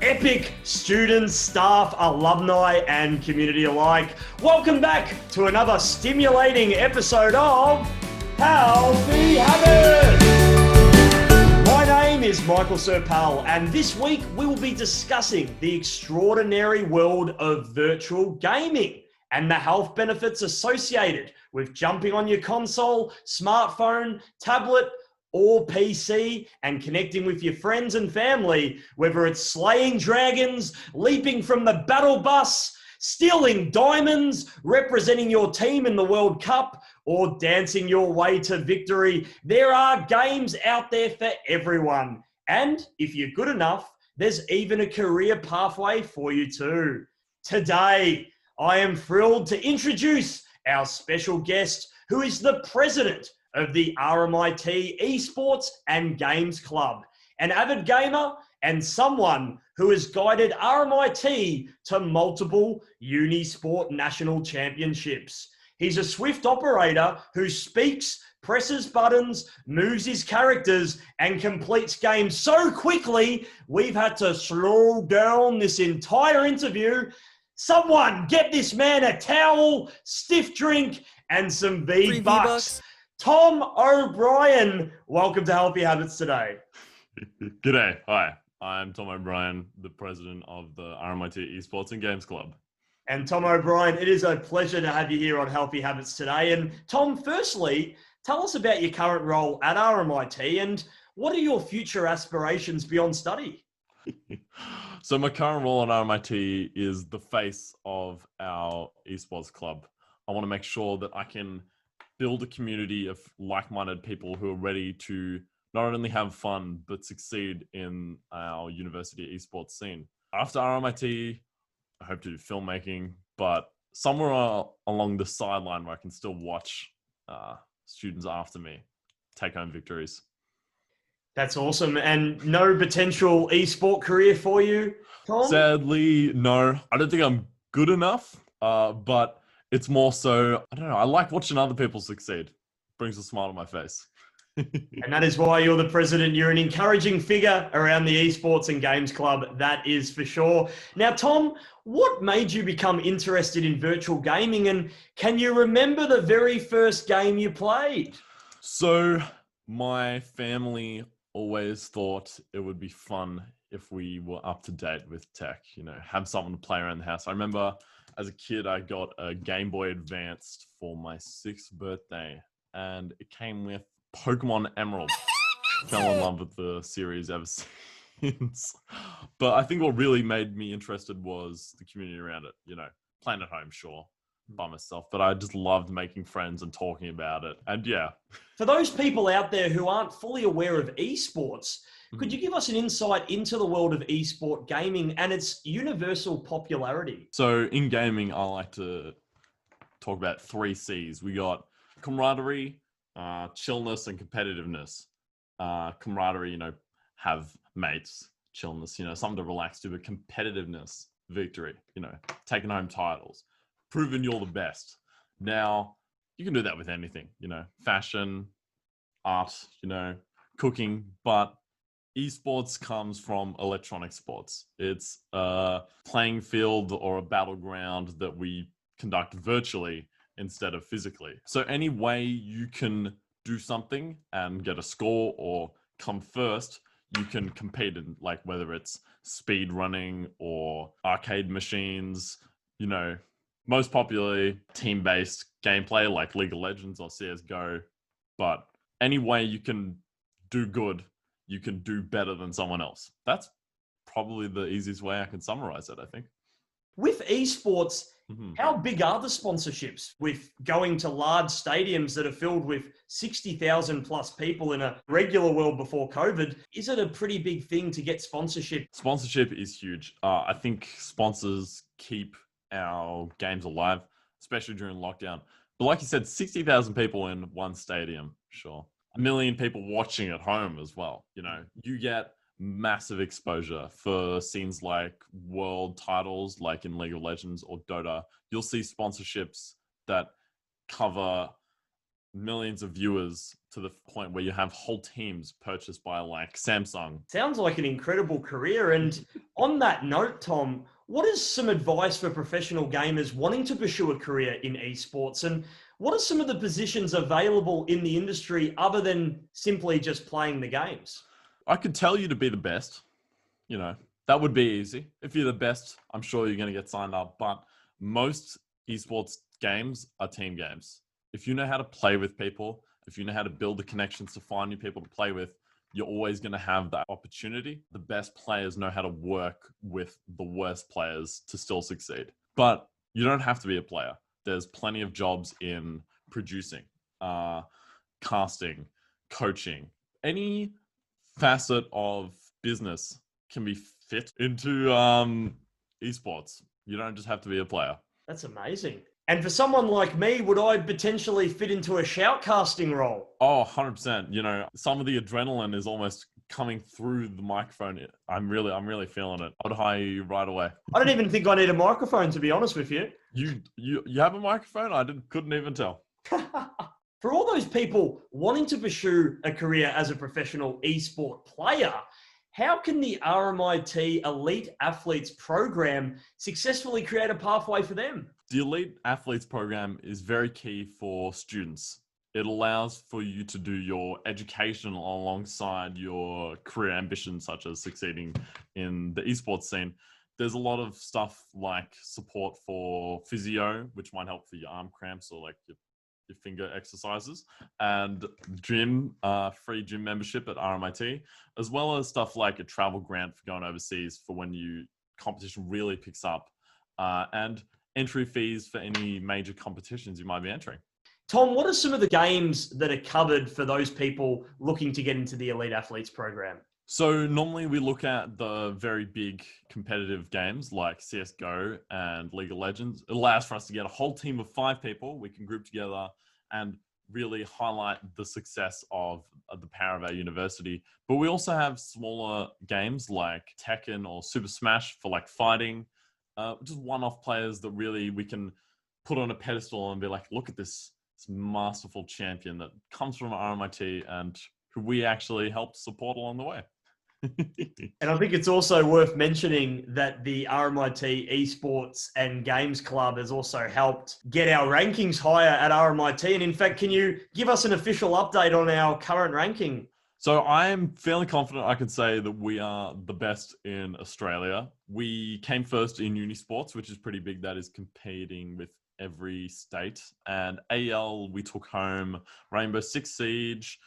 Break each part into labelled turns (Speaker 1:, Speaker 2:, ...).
Speaker 1: epic students, staff, alumni, and community alike. Welcome back to another stimulating episode of Healthy Habits. My name is Michael Serpell, and this week we will be discussing the extraordinary world of virtual gaming and the health benefits associated with jumping on your console, smartphone, tablet, or PC and connecting with your friends and family, whether it's slaying dragons, leaping from the battle bus, stealing diamonds, representing your team in the World Cup, or dancing your way to victory. There are games out there for everyone. And if you're good enough, there's even a career pathway for you too. Today, I am thrilled to introduce our special guest, who is the president of the RMIT Esports and Games Club, an avid gamer and someone who has guided RMIT to multiple Unisport national championships. He's a swift operator who speaks, presses buttons, moves his characters, and completes games so quickly, we've had to slow down this entire interview. Someone get this man a towel, stiff drink, and some V-Bucks. Tom O'Brien, welcome to Healthy Habits today.
Speaker 2: G'day. Hi, I'm Tom O'Brien, the president of the RMIT Esports and Games Club.
Speaker 1: And Tom O'Brien, it is a pleasure to have you here on Healthy Habits today. And Tom, firstly, tell us about your current role at RMIT and what are your future aspirations beyond study?
Speaker 2: So my current role at RMIT is the face of our esports club. I want to make sure that I can build a community of like-minded people who are ready to not only have fun, but succeed in our university esports scene. After RMIT, I hope to do filmmaking, but somewhere along the sideline where I can still watch students after me take home victories.
Speaker 1: That's awesome. And no potential esport career for you, Tom?
Speaker 2: Sadly, no. I don't think I'm good enough, but it's more so, I don't know, I like watching other people succeed. Brings a smile to my face.
Speaker 1: And that is why you're the president. You're an encouraging figure around the Esports and Games Club, that is for sure. Now, Tom, what made you become interested in virtual gaming, and can you remember the very first game you played?
Speaker 2: So, my family always thought it would be fun if we were up to date with tech, have something to play around the house. I remember as a kid, I got a Game Boy Advanced for my 6th birthday, and it came with Pokemon Emerald. Fell in love with the series ever since. But I think what really made me interested was the community around it, playing at home, sure, by myself, but I just loved making friends and talking about it. And yeah.
Speaker 1: For those people out there who aren't fully aware of esports, could you give us an insight into the world of esport gaming and its universal popularity?
Speaker 2: So in gaming, I like to talk about 3 C's. We got camaraderie, chillness, and competitiveness. Camaraderie, have mates, chillness, something to relax to, but competitiveness, victory, taking home titles, proving you're the best. Now, you can do that with anything, fashion, art, cooking, but esports comes from electronic sports. It's a playing field or a battleground that we conduct virtually instead of physically. So any way you can do something and get a score or come first, you can compete in, like whether it's speed running or arcade machines, most popularly team-based gameplay like League of Legends or CSGO. But any way you can do good, you can do better than someone else. That's probably the easiest way I can summarize it, I think.
Speaker 1: With esports, how big are the sponsorships with going to large stadiums that are filled with 60,000 plus people in a regular world before COVID? Is it a pretty big thing to get sponsorship?
Speaker 2: Sponsorship is huge. I think sponsors keep our games alive, especially during lockdown. But like you said, 60,000 people in one stadium, sure. 1 million people watching at home as well. You get massive exposure for scenes like world titles, like in League of Legends or Dota. You'll see sponsorships that cover millions of viewers to the point where you have whole teams purchased by like Samsung.
Speaker 1: Sounds like an incredible career. And on that note, Tom, what is some advice for professional gamers wanting to pursue a career in esports? And what are some of the positions available in the industry other than simply just playing the games?
Speaker 2: I could tell you to be the best, that would be easy. If you're the best, I'm sure you're going to get signed up. But most esports games are team games. If you know how to play with people, if you know how to build the connections to find new people to play with, you're always going to have that opportunity. The best players know how to work with the worst players to still succeed. But you don't have to be a player. There's plenty of jobs in producing, casting, coaching. Any facet of business can be fit into esports. You don't just have to be a player.
Speaker 1: That's amazing. And for someone like me, would I potentially fit into a shoutcasting role?
Speaker 2: Oh, 100%. Some of the adrenaline is almost coming through the microphone. I'm really feeling it. I'd hire you right away.
Speaker 1: I don't even think I need a microphone, to be honest with you.
Speaker 2: You have a microphone? I couldn't even tell.
Speaker 1: For all those people wanting to pursue a career as a professional esport player, how can the RMIT Elite Athletes Program successfully create a pathway for them?
Speaker 2: The Elite Athletes Program is very key for students. It allows for you to do your education alongside your career ambitions, such as succeeding in the esports scene. There's a lot of stuff like support for physio, which might help for your arm cramps or like your finger exercises, and gym, free gym membership at RMIT, as well as stuff like a travel grant for going overseas for when competition really picks up, and entry fees for any major competitions you might be entering.
Speaker 1: Tom, what are some of the games that are covered for those people looking to get into the Elite Athletes Program?
Speaker 2: So normally we look at the very big competitive games like CSGO and League of Legends. It allows for us to get a whole team of 5 people. We can group together and really highlight the success of the power of our university. But we also have smaller games like Tekken or Super Smash for like fighting, just one-off players that really we can put on a pedestal and be like, look at this masterful champion that comes from RMIT and who we actually helped support along the way.
Speaker 1: And I think it's also worth mentioning that the RMIT Esports and Games Club has also helped get our rankings higher at RMIT. And in fact, can you give us an official update on our current ranking?
Speaker 2: So I am fairly confident I can say that we are the best in Australia. We came first in Unisports, which is pretty big. That is competing with every state. And AL, we took home Rainbow Six Siege,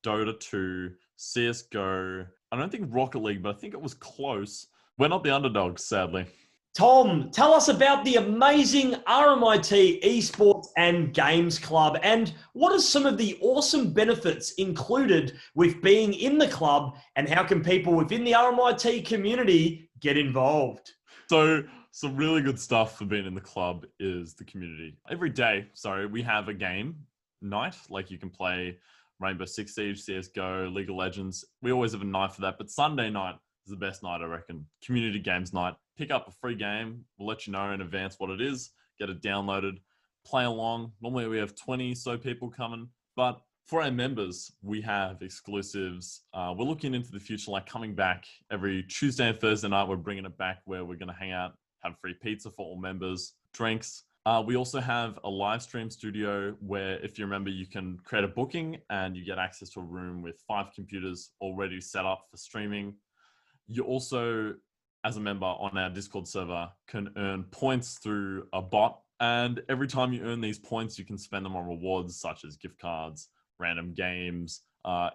Speaker 2: Dota 2, CSGO. I don't think Rocket League, but I think it was close. We're not the underdogs, sadly.
Speaker 1: Tom, tell us about the amazing RMIT Esports and Games Club, and what are some of the awesome benefits included with being in the club, and how can people within the RMIT community get involved?
Speaker 2: So some really good stuff for being in the club is the community. Every day, we have a game night, like you can play Rainbow Six Siege, CSGO, League of Legends. We always have a night for that, but Sunday night is the best night, I reckon. Community games night. Pick up a free game. We'll let you know in advance what it is. Get it downloaded. Play along. Normally we have 20 so people coming, but for our members, we have exclusives. We're looking into the future, like coming back every Tuesday and Thursday night. We're bringing it back where we're going to hang out, have free pizza for all members, drinks. We also have a live stream studio where, if you remember, you can create a booking and you get access to a room with 5 computers already set up for streaming. You also, as a member on our Discord server, can earn points through a bot. And every time you earn these points, you can spend them on rewards such as gift cards, random games,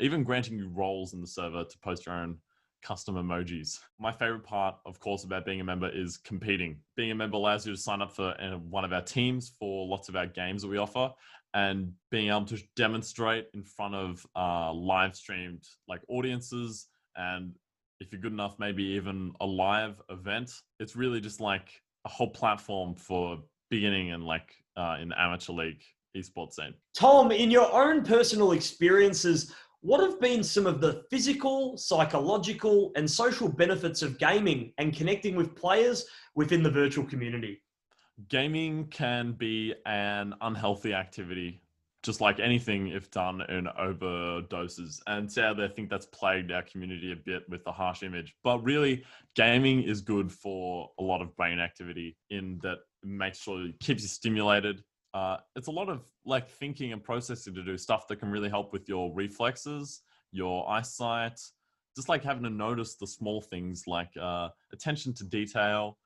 Speaker 2: even granting you roles in the server to post your own custom emojis. My favorite part, of course, about being a member is competing. Being a member allows you to sign up for one of our teams for lots of our games that we offer, and being able to demonstrate in front of live streamed like audiences, and if you're good enough, maybe even a live event. It's really just like a whole platform for beginning and like in the amateur league esports scene.
Speaker 1: Tom, in your own personal experiences, what have been some of the physical, psychological, and social benefits of gaming and connecting with players within the virtual community?
Speaker 2: Gaming can be an unhealthy activity just like anything if done in overdoses. And sadly, I think that's plagued our community a bit with the harsh image. But really, gaming is good for a lot of brain activity in that it makes sure it keeps you stimulated. It's a lot of like thinking and processing to do stuff that can really help with your reflexes, your eyesight, just like having to notice the small things like attention to detail.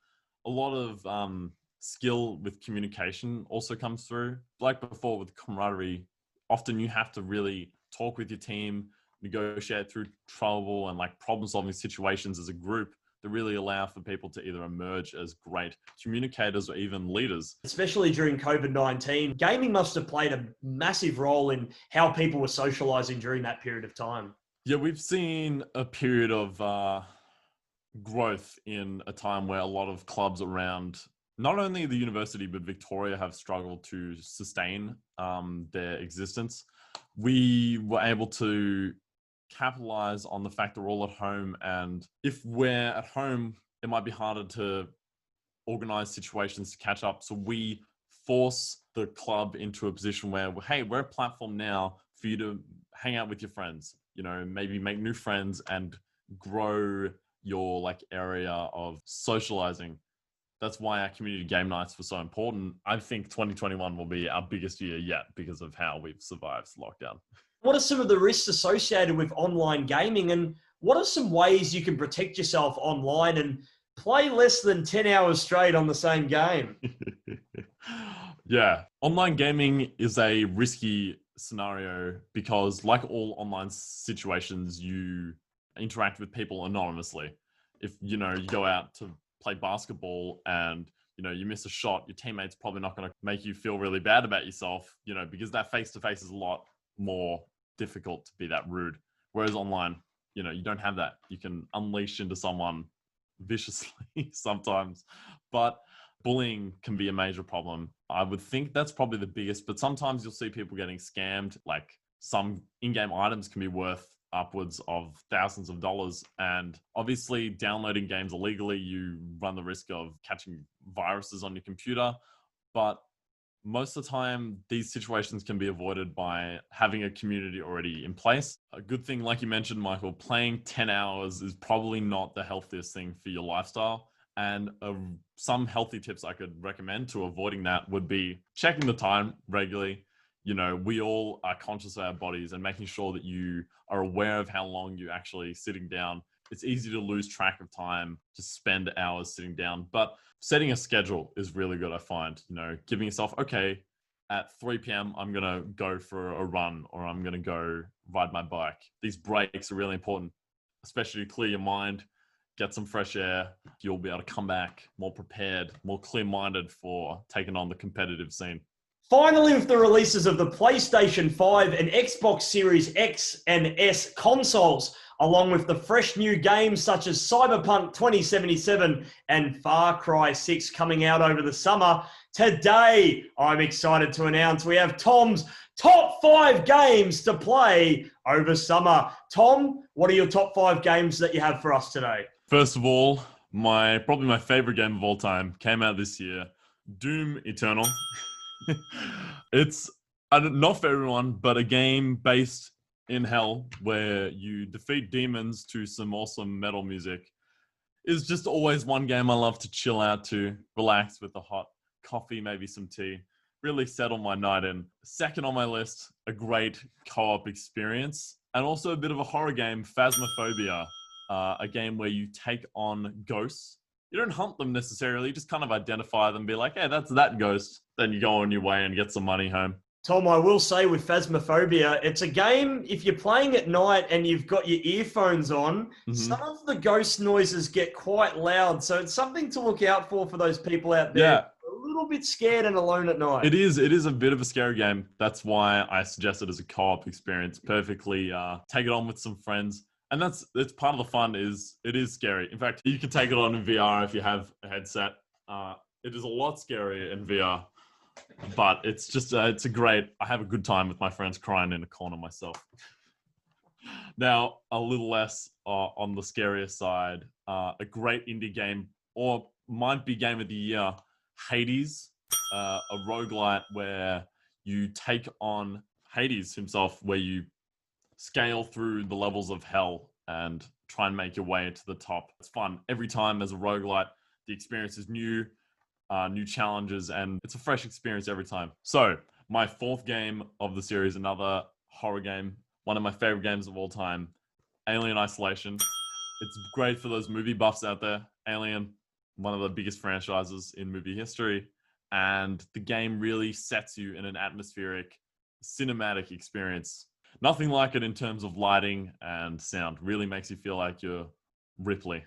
Speaker 2: A lot of skill with communication also comes through. Like before with camaraderie, often you have to really talk with your team, negotiate through trouble and like problem solving situations as a group that really allow for people to either emerge as great communicators or even leaders.
Speaker 1: Especially during COVID-19, gaming must have played a massive role in how people were socializing during that period of time.
Speaker 2: Yeah, we've seen a period of growth in a time where a lot of clubs around not only the university but Victoria have struggled to sustain their existence. We were able to capitalize on the fact that we're all at home, and if we're at home, it might be harder to organize situations to catch up. So we force the club into a position where, hey, we're a platform now for you to hang out with your friends, maybe make new friends and grow your like area of socializing. That's why our community game nights were so important. I think 2021 will be our biggest year yet because of how we've survived lockdown.
Speaker 1: What are some of the risks associated with online gaming, and what are some ways you can protect yourself online and play less than 10 hours straight on the same game?
Speaker 2: Yeah, online gaming is a risky scenario because like all online situations, you interact with people anonymously. If you go out to play basketball and you miss a shot, your teammate's probably not going to make you feel really bad about yourself, because that face-to-face is a lot more difficult to be that rude. Whereas online, you don't have that. You can unleash into someone viciously sometimes, but bullying can be a major problem. I would think that's probably the biggest, but sometimes you'll see people getting scammed. Like some in-game items can be worth upwards of thousands of dollars. And obviously downloading games illegally, you run the risk of catching viruses on your computer. But most of the time, these situations can be avoided by having a community already in place. A good thing, like you mentioned, Michael, playing 10 hours is probably not the healthiest thing for your lifestyle. And some healthy tips I could recommend to avoiding that would be checking the time regularly. We all are conscious of our bodies and making sure that you are aware of how long you're actually sitting down. It's easy to lose track of time, to spend hours sitting down, but setting a schedule is really good. I find, giving yourself, okay, at 3 p.m., I'm going to go for a run or I'm going to go ride my bike. These breaks are really important, especially to clear your mind, get some fresh air. You'll be able to come back more prepared, more clear-minded for taking on the competitive scene.
Speaker 1: Finally, with the releases of the PlayStation 5 and Xbox Series X and S consoles, along with the fresh new games such as Cyberpunk 2077 and Far Cry 6 coming out over the summer, today I'm excited to announce we have Tom's top 5 games to play over summer. Tom, what are your top 5 games that you have for us today?
Speaker 2: First of all, probably my favorite game of all time came out this year, Doom Eternal. It's not for everyone, but a game based in hell where you defeat demons to some awesome metal music. Is just always one game I love to chill out to, relax with a hot coffee, maybe some tea, really settle my night in. Second on my list, a great co-op experience, and also a bit of a horror game, Phasmophobia, a game where you take on ghosts. You don't hunt them necessarily, you just kind of identify them, be like, hey, that's that ghost. Then you go on your way and get some money home.
Speaker 1: Tom, I will say with Phasmophobia, it's a game, if you're playing at night and you've got your earphones on, some of the ghost noises get quite loud. So it's something to look out for those people out there.
Speaker 2: Yeah.
Speaker 1: A little bit scared and alone at night.
Speaker 2: It is a bit of a scary game. That's why I suggest it as a co-op experience. Perfectly take it on with some friends. And that's part of the fun. It is scary. In fact, you can take it on in VR if you have a headset. It is a lot scarier in VR, but it's just I have a good time with my friends crying in a corner myself. Now, a little less on the scarier side, a great indie game, or might be game of the year, Hades, a roguelite where you take on Hades himself, where you scale through the levels of hell and try and make your way to the top. It's fun. Every time as a roguelite, the experience is new, new challenges, and it's a fresh experience every time. So my fourth game of the series, another horror game, one of my favorite games of all time, Alien Isolation. It's great for those movie buffs out there. Alien, one of the biggest franchises in movie history. And the game really sets you in an atmospheric, cinematic experience. Nothing like it in terms of lighting and sound. Really makes you feel like you're Ripley.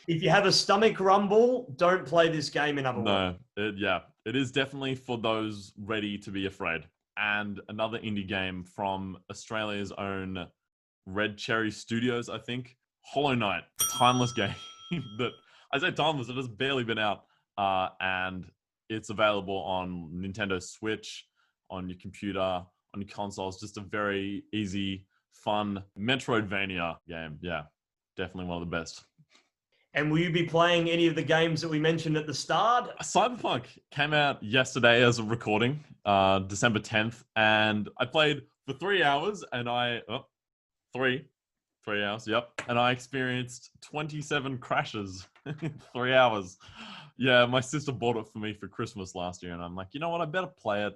Speaker 1: If you have a stomach rumble, don't play this game, in other words.
Speaker 2: No, it is definitely for those ready to be afraid. And another indie game from Australia's own Red Cherry Studios, I think. Hollow Knight, a timeless game that, I say timeless, it has barely been out. And it's available on Nintendo Switch, on your computer, on your consoles. Just a very easy, fun Metroidvania game. Yeah, definitely one of the best.
Speaker 1: And will you be playing any of the games that we mentioned at the start?
Speaker 2: Cyberpunk came out yesterday as a recording, December 10th, and I played for 3 hours, and three hours, yep. And I experienced 27 crashes in 3 hours. Yeah, my sister bought it for me for Christmas last year, and I'm like, you know what, I better play it.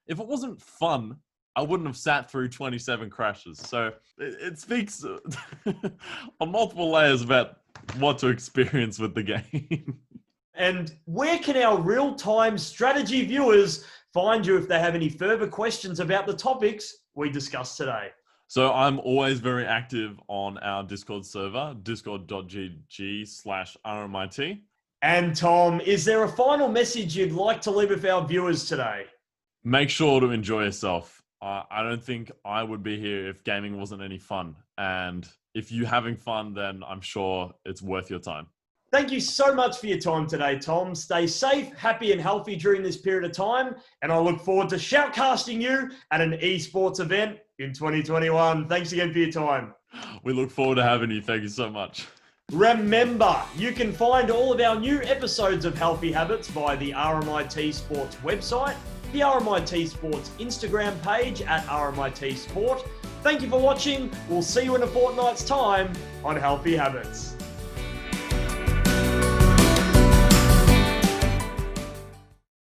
Speaker 2: If it wasn't fun, I wouldn't have sat through 27 crashes. So it speaks on multiple layers about what to experience with the game.
Speaker 1: And where can our real-time strategy viewers find you if they have any further questions about the topics we discussed today?
Speaker 2: So I'm always very active on our Discord server, discord.gg/RMIT.
Speaker 1: And Tom, is there a final message you'd like to leave with our viewers today?
Speaker 2: Make sure to enjoy yourself. I don't think I would be here if gaming wasn't any fun. And if you're having fun, then I'm sure it's worth your time.
Speaker 1: Thank you so much for your time today, Tom. Stay safe, happy and healthy during this period of time. And I look forward to shoutcasting you at an esports event in 2021. Thanks again for your time.
Speaker 2: We look forward to having you. Thank you so much.
Speaker 1: Remember, you can find all of our new episodes of Healthy Habits via the RMIT Sports website, the RMIT Sports Instagram page at RMIT Sport. Thank you for watching. We'll see you in a fortnight's time on Healthy Habits.